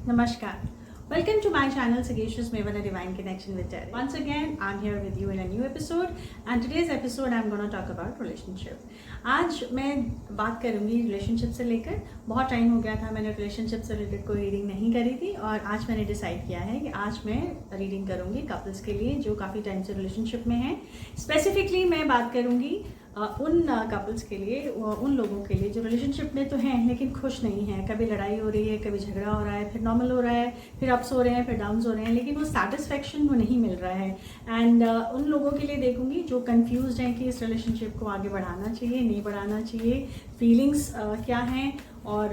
Namaskar. Welcome to my channel Sagacious Maven, a Divine Connection with Tarot. Once again, I'm here with you in a new episode, and today's episode I'm going to talk about relationship. आज मैं बात करूंगी relationship से लेकर. बहुत time हो गया था मैंने रिलेशनशिप से रिलेटेड कोई रीडिंग नहीं करी थी, और आज मैंने डिसाइड किया है कि आज मैं रीडिंग करूंगी कपल्स के लिए जो काफ़ी टाइम से रिलेशनशिप में हैं. स्पेसिफिकली मैं बात करूंगी उन कपल्स के लिए, उन लोगों के लिए जो रिलेशनशिप में तो हैं लेकिन खुश नहीं हैं. कभी लड़ाई हो रही है, कभी झगड़ा हो रहा है, फिर नॉर्मल हो रहा है, फिर अप्स हो रहे हैं, फिर डाउन्स हो रहे हैं, लेकिन वो सेटिस्फेक्शन वो नहीं मिल रहा है. एंड उन लोगों के लिए देखूंगी जो कंफ्यूज हैं कि इस रिलेशनशिप को आगे बढ़ाना चाहिए, नहीं बढ़ाना चाहिए, फीलिंग्स क्या हैं और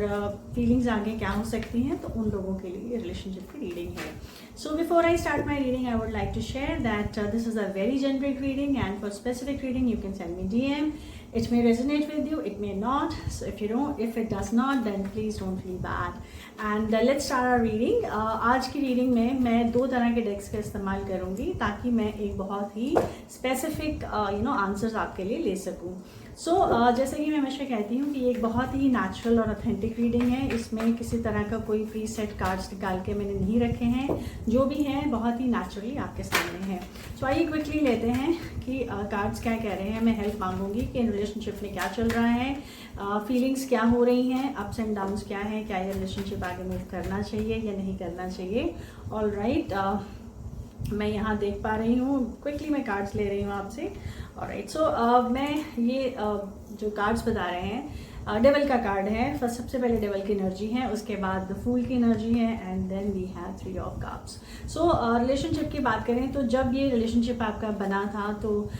फीलिंग्स आगे क्या हो सकती हैं. तो उन लोगों के लिए रिलेशनशिप की रीडिंग है. So before I start my reading, I would like to share that this is a very generic reading, and for specific reading you can send me DM. It may resonate with you, it may not. So if it does not, then please don't feel bad. And let's start our reading. आज की reading में मैं दो तरह के डेक्स का इस्तेमाल करूँगी ताकि मैं एक बहुत ही स्पेसिफिक आंसर्स आपके लिए ले सकूँ. जैसे कि मैं हमेशा कहती हूँ कि एक बहुत ही नेचुरल और ऑथेंटिक रीडिंग है. इसमें किसी तरह का कोई प्री सेट कार्ड्स निकाल के मैंने नहीं रखे हैं. जो भी है बहुत ही नेचुरली आपके सामने है. आइए क्विकली लेते हैं कि कार्ड्स क्या कह रहे हैं. मैं हेल्प मांगूंगी कि रिलेशनशिप में क्या चल रहा है, फीलिंग्स क्या हो रही हैं, अप्स एंड डाउन्स क्या है, क्या ये रिलेशनशिप आगे मूव करना चाहिए या नहीं करना चाहिए. ऑल राइट, मैं यहाँ देख पा रही हूँ. क्विकली मैं कार्ड्स ले रही हूँ आपसे. ऑलराइट, मैं ये जो कार्ड्स बता रहे हैं, डेवल का कार्ड है. फर्स्ट सबसे पहले डेवल की एनर्जी है, उसके बाद फूल की एनर्जी है, and then we have 3 of cups. Relationship की बात करें तो जब ये रिलेशनशिप आपका बना था तो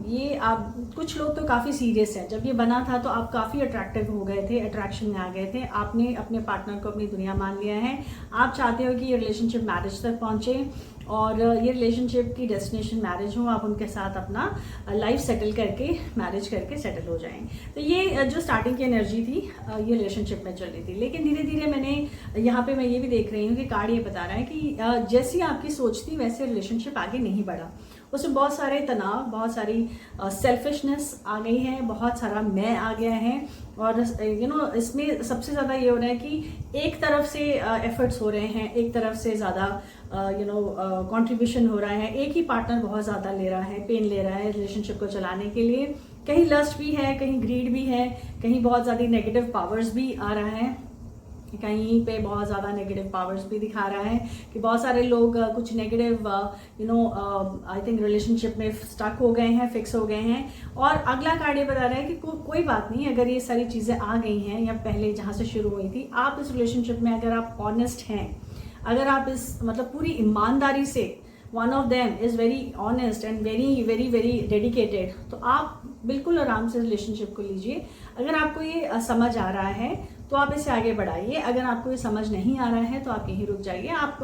ये आप कुछ लोग तो काफ़ी सीरियस है. जब ये बना था तो आप काफ़ी अट्रैक्टिव हो गए थे, अट्रैक्शन में आ गए थे. आपने अपने पार्टनर को अपनी दुनिया मान लिया है. आप चाहते हो कि ये रिलेशनशिप मैरिज तक पहुँचे और ये रिलेशनशिप की डेस्टिनेशन मैरिज हो. आप उनके साथ अपना लाइफ सेटल करके, मैरिज करके सेटल हो जाएं. तो ये जो स्टार्टिंग की एनर्जी थी ये रिलेशनशिप में चल रही थी. लेकिन धीरे धीरे मैंने यहाँ पे मैं ये भी देख रही हूँ कि कार्ड ये बता रहा है कि जैसी आपकी सोच थी वैसे रिलेशनशिप आगे नहीं बढ़ा. उसमें बहुत सारे तनाव, बहुत सारी सेल्फिशनेस आ गई है, बहुत सारा मैं आ गया है. और इसमें सबसे ज़्यादा ये हो रहा है कि एक तरफ से एफर्ट्स हो रहे हैं, एक तरफ से ज़्यादा कंट्रीब्यूशन हो रहा है. एक ही पार्टनर बहुत ज़्यादा ले रहा है, पेन ले रहा है रिलेशनशिप को चलाने के लिए. कहीं लस्ट भी है, कहीं ग्रीड भी है, कहीं बहुत ज़्यादा नेगेटिव पावर्स भी आ रहा है, कहीं पे बहुत ज़्यादा नेगेटिव पावर्स भी दिखा रहा है कि बहुत सारे लोग कुछ नेगेटिव आई थिंक रिलेशनशिप में स्टक हो गए हैं, फिक्स हो गए हैं. और अगला कार्ड ये बता रहा है कि कोई बात नहीं, अगर ये सारी चीज़ें आ गई हैं या पहले जहाँ से शुरू हुई थी, आप इस रिलेशनशिप में अगर आप ऑनेस्ट हैं, अगर आप इस पूरी ईमानदारी से, one of them is very honest and very very very dedicated, तो आप बिल्कुल आराम से रिलेशनशिप को लीजिए. अगर आपको ये समझ आ रहा है तो आप इसे आगे बढ़ाइए. अगर आपको ये समझ नहीं आ रहा है तो आप यहीं रुक जाइए. आप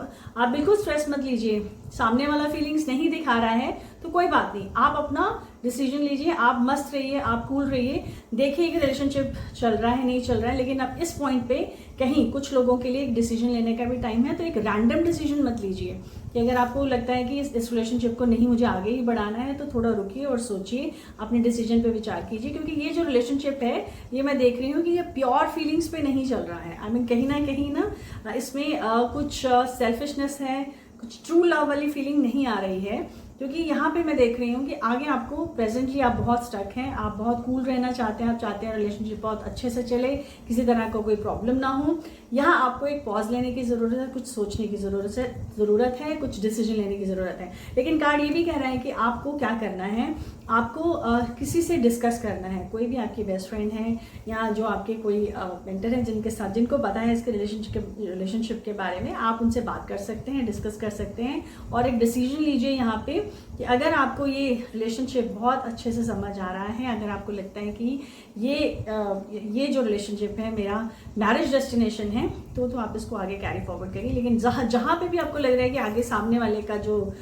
बिल्कुल स्ट्रेस मत लीजिए. सामने वाला फीलिंग्स नहीं दिखा रहा है तो कोई बात नहीं, आप अपना डिसीजन लीजिए. आप मस्त रहिए, आप कूल रहिए, देखिए कि रिलेशनशिप चल रहा है नहीं चल रहा है. लेकिन अब इस पॉइंट पे कहीं कुछ लोगों के लिए एक डिसीजन लेने का भी टाइम है. तो एक रैंडम डिसीजन मत लीजिए कि अगर आपको लगता है कि इस रिलेशनशिप को नहीं मुझे आगे ही बढ़ाना है तो थोड़ा रुकिए और सोचिए, अपने डिसीजन पे विचार कीजिए. क्योंकि ये जो रिलेशनशिप है ये मैं देख रही हूँ कि ये प्योर फीलिंग्स पे नहीं चल रहा है. कहीं ना इसमें कुछ सेल्फिशनेस है, कुछ ट्रू लव वाली फीलिंग नहीं आ रही है. क्योंकि यहाँ पे मैं देख रही हूँ कि आगे आपको प्रेजेंटली आप बहुत स्टक हैं, आप बहुत कूल रहना चाहते हैं, आप चाहते हैं रिलेशनशिप बहुत अच्छे से चले, किसी तरह का कोई प्रॉब्लम ना हो. यहाँ आपको एक पॉज लेने की ज़रूरत है, कुछ सोचने की ज़रूरत है, कुछ डिसीजन लेने की ज़रूरत है. लेकिन कार्ड ये भी कह रहा है कि आपको क्या करना है, आपको किसी से डिस्कस करना है. कोई भी आपकी बेस्ट फ्रेंड है या जो आपके कोई मेंटर हैं जिनको पता है इसके रिलेशनशिप के बारे में, आप उनसे बात कर सकते हैं, डिस्कस कर सकते हैं और एक डिसीजन लीजिए यहाँ पे कि अगर आपको ये रिलेशनशिप बहुत अच्छे से समझ आ रहा है, अगर आपको लगता है कि ये जो रिलेशनशिप है मेरा मैरिज डेस्टिनेशन है, तो आप इसको आगे कैरी फॉरवर्ड करिए. लेकिन जहाँ पे भी आपको लग रहा है कि आगे सामने वाले का जो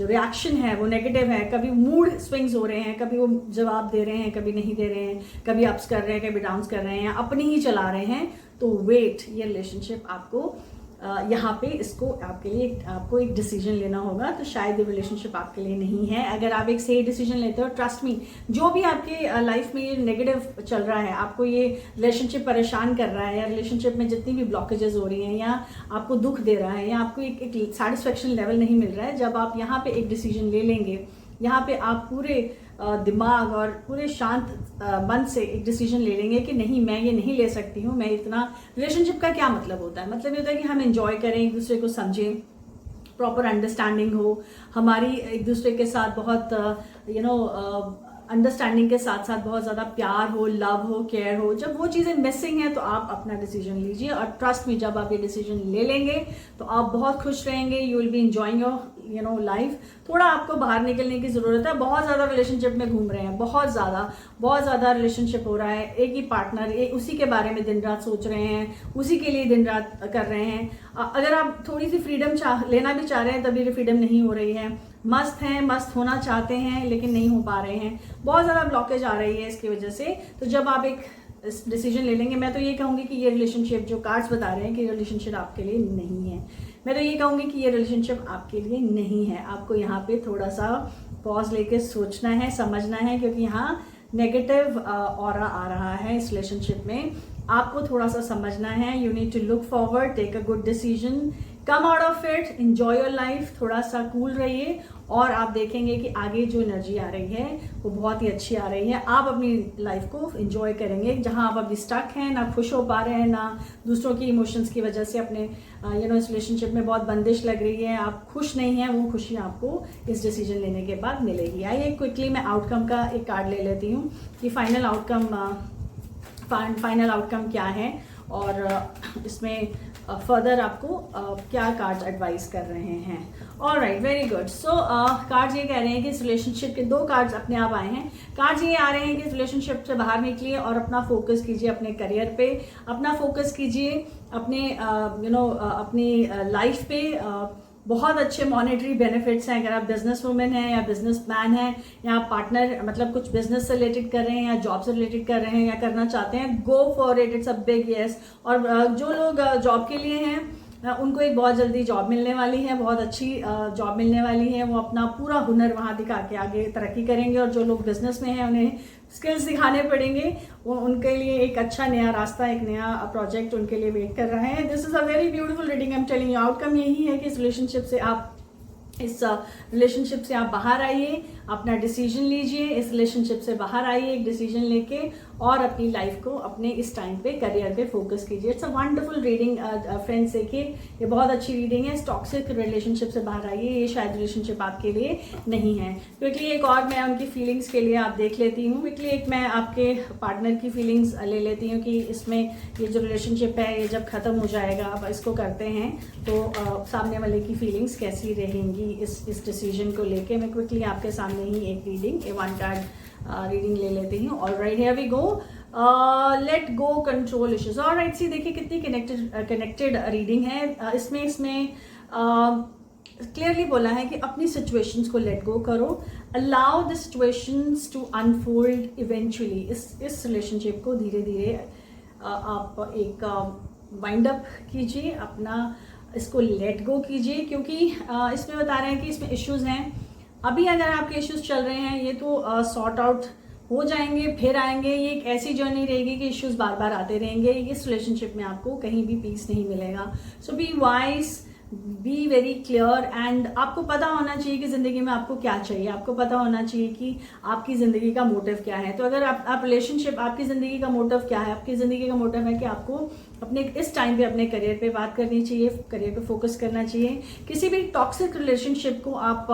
रिएक्शन है वो नेगेटिव है, कभी मूड स्विंग्स हो रहे हैं, कभी वो जवाब दे रहे हैं, कभी नहीं दे रहे हैं, कभी अप्स कर रहे हैं, कभी डाउन्स कर रहे हैं, अपनी ही चला रहे हैं, तो वेट, ये रिलेशनशिप आपको यहाँ पे इसको आपके लिए आपको एक डिसीजन लेना होगा, तो शायद ये रिलेशनशिप आपके लिए नहीं है। अगर आप एक सही डिसीजन लेते हो, ट्रस्ट मी, जो भी आपके लाइफ में ये नेगेटिव चल रहा है, आपको ये रिलेशनशिप परेशान कर रहा है, या रिलेशनशिप में जितनी भी ब्लॉकेजेस हो रही हैं, या आपको दुख दे रहा है, या आपको एक सेटिस्फेक्शन लेवल नहीं मिल रहा है, जब आप यहाँ पे एक डिसीजन ले लेंगे, यहाँ पे आप पूरे दिमाग और पूरे शांत मन से एक डिसीजन ले लेंगे कि नहीं, मैं ये नहीं ले सकती हूँ, मैं इतना, रिलेशनशिप का क्या मतलब होता है? मतलब ये होता है कि हम एंजॉय करें, एक दूसरे को समझें, प्रॉपर अंडरस्टैंडिंग हो हमारी, एक दूसरे के साथ बहुत अंडरस्टैंडिंग के साथ साथ बहुत ज़्यादा प्यार हो, लव हो, केयर हो। जब वो चीज़ें मिसिंग हैं तो आप अपना डिसीजन लीजिए, और ट्रस्ट में जब आप ये डिसीजन ले लेंगे तो आप बहुत खुश रहेंगे, you will be enjoying your life. थोड़ा आपको बाहर निकलने की ज़रूरत है, बहुत ज़्यादा रिलेशनशिप में घूम रहे हैं, बहुत ज़्यादा रिलेशनशिप हो रहा है, एक ही पार्टनर, उसी के बारे में दिन रात सोच रहे हैं, उसी के लिए दिन रात कर रहे हैं। अगर आप थोड़ी सी फ्रीडम लेना भी चाह रहे हैं, तभी फ्रीडम नहीं हो रही है। मस्त होना चाहते हैं लेकिन नहीं हो पा रहे हैं, बहुत ज़्यादा ब्लॉकेज आ रही है इसकी वजह से। तो जब आप एक डिसीजन ले लेंगे, मैं तो ये कहूँगी कि ये रिलेशनशिप, जो कार्ड्स बता रहे हैं कि रिलेशनशिप आपके लिए नहीं है, मैं तो ये कहूँगी कि ये रिलेशनशिप आपके लिए नहीं है। आपको यहाँ पे थोड़ा सा पॉज लेके सोचना है, समझना है, क्योंकि यहाँ नेगेटिव ऑरा आ रहा है इस रिलेशनशिप में। आपको थोड़ा सा समझना है, you need to look forward, take a good decision, come out of it, enjoy your life, थोड़ा सा कूल रहिए, और आप देखेंगे कि आगे जो एनर्जी आ रही है वो बहुत ही अच्छी आ रही है। आप अपनी लाइफ को एंजॉय करेंगे, जहां आप अभी स्टक हैं, ना खुश हो पा रहे हैं, ना दूसरों की इमोशंस की वजह से अपने इस रिलेशनशिप में बहुत बंदिश लग रही है, आप खुश नहीं हैं, वो खुशी आपको इस डिसीजन लेने के बाद मिलेगी। आइए क्विकली मैं आउटकम का एक कार्ड ले लेती हूँ कि फाइनल आउटकम क्या है, और इसमें फर्दर आपको क्या कार्ड्स एडवाइस कर रहे हैं। Alright, very good. So cards ये कह रहे हैं कि इस रिलेशनशिप के 2 कार्ड्स अपने आप आए हैं। कार्ड्स ये आ रहे हैं कि इस रिलेशनशिप से बाहर निकलिए और अपना फोकस कीजिए अपने करियर पे, अपना फोकस कीजिए अपने अपनी लाइफ पे। बहुत अच्छे मॉनेटरी बेनिफिट्स हैं अगर आप बिजनेस वुमेन हैं या बिजनेस मैन हैं, या आप पार्टनर, मतलब कुछ बिजनेस से रिलेटेड कर रहे हैं या जॉब से रिलेटेड कर रहे हैं या करना चाहते हैं, go for it, it's a big yes. और जो लोग जॉब के लिए हैं, उनको एक बहुत जल्दी जॉब मिलने वाली है, बहुत अच्छी जॉब मिलने वाली है, वो अपना पूरा हुनर वहाँ दिखा के आगे तरक्की करेंगे। और जो लोग बिजनेस में हैं, उन्हें स्किल्स दिखाने पड़ेंगे, उनके लिए एक अच्छा नया रास्ता, एक नया प्रोजेक्ट उनके लिए वेट कर रहा है। This is a very beautiful reading, I am telling you. Outcome यही है कि इस रिलेशनशिप से आप बाहर आइए, अपना डिसीजन लीजिए, इस रिलेशनशिप से बाहर आइए एक डिसीजन लेके, और अपनी लाइफ को अपने इस टाइम पे करियर पे फोकस कीजिए। It's a wonderful reading friends, देखिए ये बहुत अच्छी रीडिंग है। टॉक्सिक रिलेशनशिप से बाहर आइए, ये शायद रिलेशनशिप आपके लिए नहीं है। क्विकली एक और मैं उनकी फीलिंग्स के लिए आप देख लेती हूँ। क्विकली एक मैं आपके पार्टनर की फीलिंग्स ले लेती हूँ कि इसमें ये जो रिलेशनशिप है, ये जब खत्म हो जाएगा, आप इसको करते हैं तो सामने वाले की फीलिंग्स कैसी रहेंगी इस डिसीजन को लेके। मैं क्विकली आपके सामने ही एक रीडिंग, ए 1 कार्ड रीडिंग ले लेती हूँ। Alright, here we go. Let go control issues. Alright, see देखिए कितनी कनेक्टेड रीडिंग है। इसमें क्लियरली बोला है कि अपनी सिचुएशंस को लेट गो करो, allow the situations to unfold eventually. इस रिलेशनशिप को धीरे धीरे आप एक वाइंड अप कीजिए, अपना इसको लेट गो कीजिए, क्योंकि इसमें बता रहे हैं कि इसमें इश्यूज हैं। अभी अगर आपके इश्यूज चल रहे हैं, ये तो सॉर्ट आउट हो जाएंगे, फिर आएंगे। ये एक ऐसी जर्नी रहेगी कि इश्यूज बार बार आते रहेंगे। इस रिलेशनशिप में आपको कहीं भी पीस नहीं मिलेगा। So be wise, be very clear, and आपको पता होना चाहिए कि ज़िंदगी में आपको क्या चाहिए। आपको पता होना चाहिए कि आपकी ज़िंदगी का मोटिव क्या है। तो अगर आप रिलेशनशिप, आपकी ज़िंदगी का मोटिव क्या है? आपकी ज़िंदगी का मोटिव है कि आपको अपने इस टाइम पे अपने करियर पे बात करनी चाहिए, करियर पे फोकस करना चाहिए। किसी भी टॉक्सिक रिलेशनशिप को आप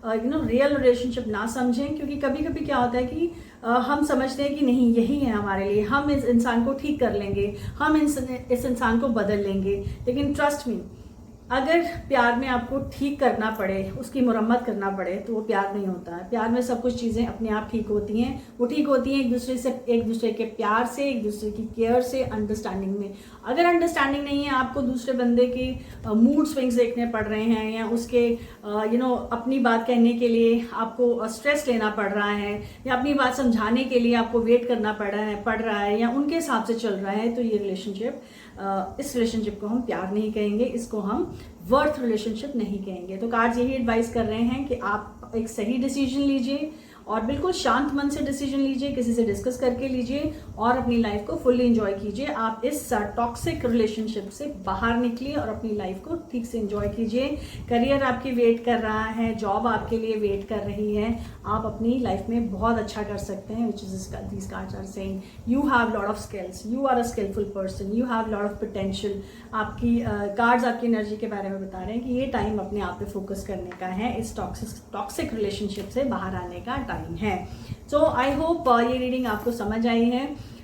रियल रिलेशनशिप ना समझें, क्योंकि कभी कभी क्या होता है कि हम समझते हैं कि नहीं, यही है हमारे लिए, हम इस इंसान को ठीक कर लेंगे, हम इस इंसान को बदल लेंगे। लेकिन ट्रस्ट मी, अगर प्यार में आपको ठीक करना पड़े, उसकी मुरम्मत करना पड़े, तो वो प्यार नहीं होता है। प्यार में सब कुछ चीज़ें अपने आप ठीक होती हैं। वो ठीक होती हैं एक दूसरे के प्यार से, एक दूसरे की केयर से, अंडरस्टैंडिंग में। अगर अंडरस्टैंडिंग नहीं है, आपको दूसरे बंदे की मूड स्विंग्स देखने पड़ रहे हैं, या उसके अपनी बात कहने के लिए आपको स्ट्रेस लेना पड़ रहा है, या अपनी बात समझाने के लिए आपको वेट करना पड़ रहा है, या उनके हिसाब से चल रहा है, तो ये इस रिलेशनशिप को हम प्यार नहीं कहेंगे, इसको हम वर्थ रिलेशनशिप नहीं कहेंगे। तो कार्ड्स यही एडवाइस कर रहे हैं कि आप एक सही डिसीजन लीजिए और बिल्कुल शांत मन से डिसीजन लीजिए, किसी से डिस्कस करके लीजिए और अपनी लाइफ को फुल्ली एंजॉय कीजिए। आप इस टॉक्सिक रिलेशनशिप से बाहर निकलिए और अपनी लाइफ को ठीक से एंजॉय कीजिए। करियर आपकी वेट कर रहा है, जॉब आपके लिए वेट कर रही है, आप अपनी लाइफ में बहुत अच्छा कर सकते हैं। Which is these cards are saying you have lot of skills, you are a skillful person, you have lot of potential. आपकी कार्ड्स आपकी एनर्जी के बारे में बता रहे हैं कि ये टाइम अपने आप पे फोकस करने का है, इस टॉक्सिक रिलेशनशिप से बाहर आने का टाइम है। सो आई होप ये रीडिंग आपको समझ आई है।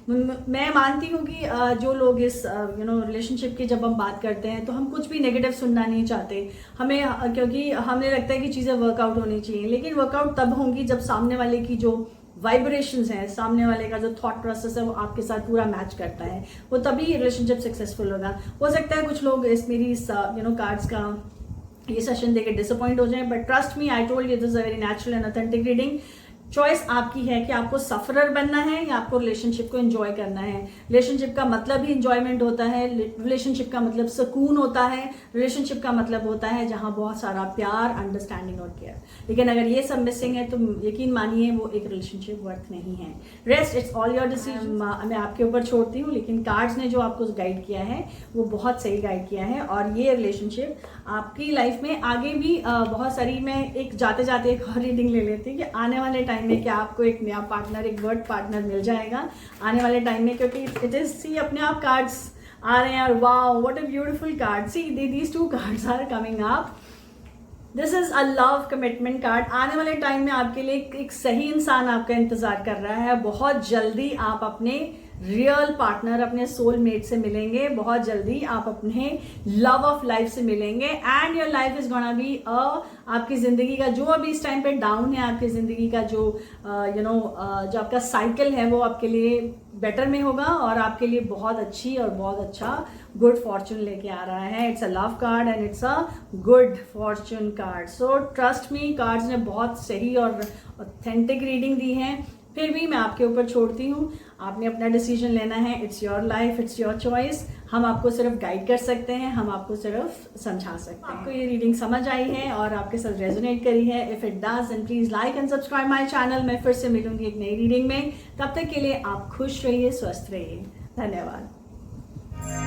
मैं मानती हूँ कि जो लोग इस रिलेशनशिप की जब हम बात करते हैं तो हम कुछ भी नेगेटिव सुनना नहीं चाहते, क्योंकि हमें लगता है कि चीज़ें वर्कआउट होनी चाहिए। लेकिन वर्कआउट तब होंगी जब सामने वाले की जो वाइब्रेशंस हैं, सामने वाले का जो थॉट प्रोसेस है, वो आपके साथ पूरा मैच करता है, वो तभी रिलेशनशिप सक्सेसफुल होगा। हो सकता है कुछ लोग मेरी कार्ड्स का ये सेशन देकर डिसअपॉइंट हो जाए, but trust me, I told you this is a very natural and authentic reading. Choice आपकी है कि आपको सफरर बनना है या आपको रिलेशनशिप को एंजॉय करना है। रिलेशनशिप का मतलब ही एंजॉयमेंट होता है, रिलेशनशिप का मतलब सुकून होता है, रिलेशनशिप का मतलब होता है जहां बहुत सारा प्यार, अंडरस्टैंडिंग और केयर। लेकिन अगर ये सब मिसिंग है तो यकीन मानिए वो एक रिलेशनशिप वर्थ नहीं है। Rest it's all your decision, मैं आपके ऊपर छोड़ती हूँ, लेकिन कार्ड्स ने जो आपको गाइड किया है वो बहुत सही गाइड किया है। और ये रिलेशनशिप आपकी लाइफ में आगे भी बहुत सारी, मैं एक जाते जाते एक और रीडिंग ले लेती हूँ कि आने वाले टाइम में क्या आपको एक नया पार्टनर, एक वर्ड पार्टनर मिल जाएगा आने वाले टाइम में, क्योंकि इट इज सी अपने आप कार्ड्स आ रहे हैं और wow what a beautiful card. See these two cards are coming up. This is a love commitment card. आने वाले टाइम में आपके लिए एक सही इंसान आपका इंतजार कर रहा है। बहुत जल्दी आप अपने रियल पार्टनर, अपने सोलमेट से मिलेंगे। बहुत जल्दी आप अपने लव ऑफ लाइफ से मिलेंगे and your life is gonna be आपकी जिंदगी का जो अभी इस टाइम पे डाउन है, आपकी जिंदगी का जो जो आपका साइकिल है वो आपके लिए बेटर में होगा और आपके लिए बहुत अच्छी और बहुत अच्छा गुड फॉर्चून लेके आ रहा है। It's a love card and it's a good Fortune card. So trust me, cards ने बहुत सही और ऑथेंटिक रीडिंग दी है। फिर भी मैं आपके ऊपर छोड़ती हूँ, आपने अपना डिसीजन लेना है। It's your life, it's your choice. हम आपको सिर्फ गाइड कर सकते हैं, हम आपको सिर्फ समझा सकते हैं। आपको ये रीडिंग समझ आई है और आपके साथ रेजोनेट करी है, if it does then please like and subscribe my channel. मैं फिर से मिलूंगी एक नई रीडिंग में। तब तक के लिए आप खुश रहिए, स्वस्थ रहिए। धन्यवाद।